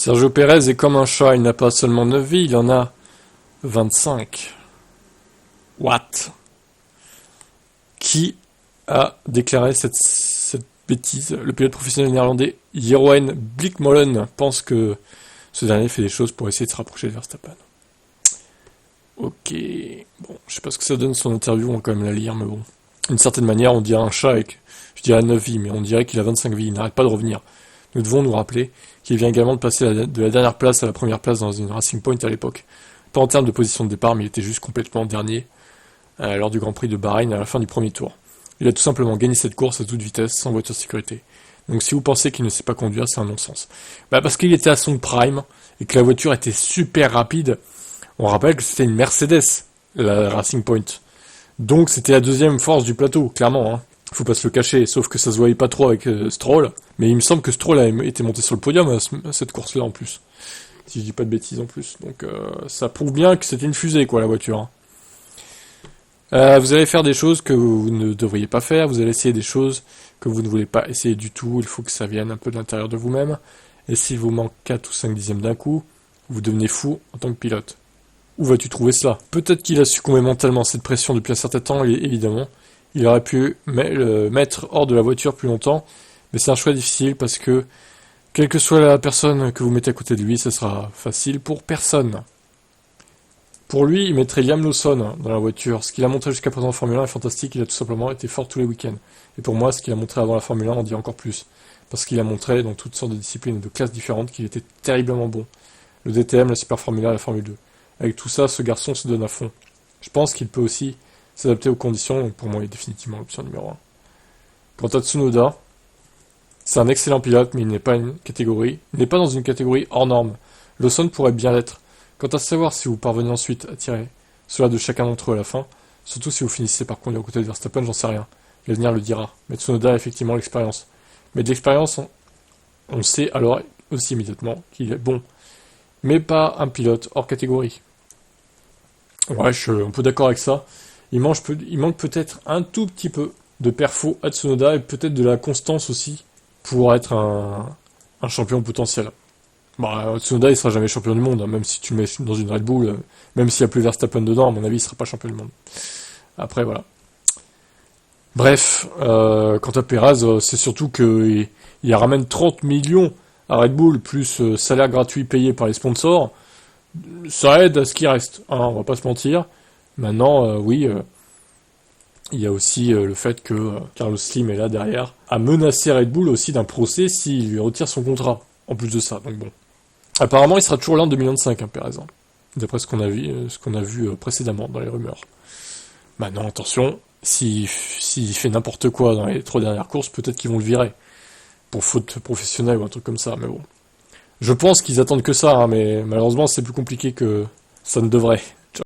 Sergio Pérez est comme un chat, il n'a pas seulement 9 vies, il en a 25. What? Qui a déclaré cette bêtise? Le pilote professionnel néerlandais Jeroen Bleekmolen pense que ce dernier fait des choses pour essayer de se rapprocher de Verstappen. Ok, bon, je sais pas ce que ça donne son interview, on va quand même la lire, mais bon. D'une certaine manière, on dirait un chat avec, je dirais 9 vies, mais on dirait qu'il a 25 vies, il n'arrête pas de revenir. Nous devons nous rappeler qu'il vient également de passer de la dernière place à la première place dans une Racing Point à l'époque. Pas en termes de position de départ, mais il était juste complètement dernier lors du Grand Prix de Bahreïn à la fin du premier tour. Il a tout simplement gagné cette course à toute vitesse, sans voiture de sécurité. Donc si vous pensez qu'il ne sait pas conduire, c'est un non-sens. Parce qu'il était à son prime, et que la voiture était super rapide. On rappelle que c'était une Mercedes, la Racing Point. Donc c'était la deuxième force du plateau, clairement. Faut pas se le cacher, sauf que ça se voyait pas trop avec Stroll. Mais il me semble que Stroll a été monté sur le podium à cette course-là en plus. Si je dis pas de bêtises en plus. Donc ça prouve bien que c'était une fusée, quoi, la voiture. Vous allez faire des choses que vous ne devriez pas faire, vous allez essayer des choses que vous ne voulez pas essayer du tout, il faut que ça vienne un peu de l'intérieur de vous-même. Et s'il vous manque 4 ou 5 dixièmes d'un coup, vous devenez fou en tant que pilote. Où vas-tu trouver cela? Peut-être qu'il a succombé mentalement à cette pression depuis un certain temps, et évidemment. Il aurait pu le mettre hors de la voiture plus longtemps, mais c'est un choix difficile parce que, quelle que soit la personne que vous mettez à côté de lui, ce sera facile pour personne. Pour lui, il mettrait Liam Lawson dans la voiture. Ce qu'il a montré jusqu'à présent en Formule 1 est fantastique, il a tout simplement été fort tous les week-ends. Et pour moi, ce qu'il a montré avant la Formule 1 en dit encore plus. Parce qu'il a montré dans toutes sortes de disciplines et de classes différentes qu'il était terriblement bon. Le DTM, la Super Formula, la Formule 2. Avec tout ça, ce garçon se donne à fond. Je pense qu'il peut aussi s'adapter aux conditions, donc pour moi, il est définitivement l'option numéro 1. Quant à Tsunoda, c'est un excellent pilote, mais il n'est pas dans une catégorie hors norme. Lawson pourrait bien l'être. Quant à savoir si vous parvenez ensuite à tirer cela de chacun d'entre eux à la fin, surtout si vous finissez par conduire aux côtés de Verstappen, j'en sais rien. L'avenir le dira. Mais Tsunoda a effectivement l'expérience. Mais de l'expérience, on sait alors aussi immédiatement qu'il est bon. Mais pas un pilote hors catégorie. Ouais, je suis un peu d'accord avec ça. Il manque peut-être un tout petit peu de perfo à Tsunoda et peut-être de la constance aussi pour être un champion potentiel. Tsunoda, il sera jamais champion du monde, hein, même si tu le mets dans une Red Bull, même s'il n'y a plus Verstappen dedans, à mon avis, il sera pas champion du monde. Après, voilà. Bref, quant à Perez, c'est surtout qu'il ramène 30 millions à Red Bull, plus salaire gratuit payé par les sponsors. Ça aide à ce qui reste, hein, on va pas se mentir. Maintenant, oui, il y a aussi le fait que Carlos Slim est là derrière, a menacé Red Bull aussi d'un procès s'il lui retire son contrat, en plus de ça, donc bon. Apparemment, il sera toujours là en 2025, hein, Perez, d'après ce qu'on a vu précédemment dans les rumeurs. Maintenant, attention, s'il fait n'importe quoi dans les 3 dernières courses, peut-être qu'ils vont le virer, pour faute professionnelle ou un truc comme ça, mais bon. Je pense qu'ils attendent que ça, hein, mais malheureusement, c'est plus compliqué que ça ne devrait.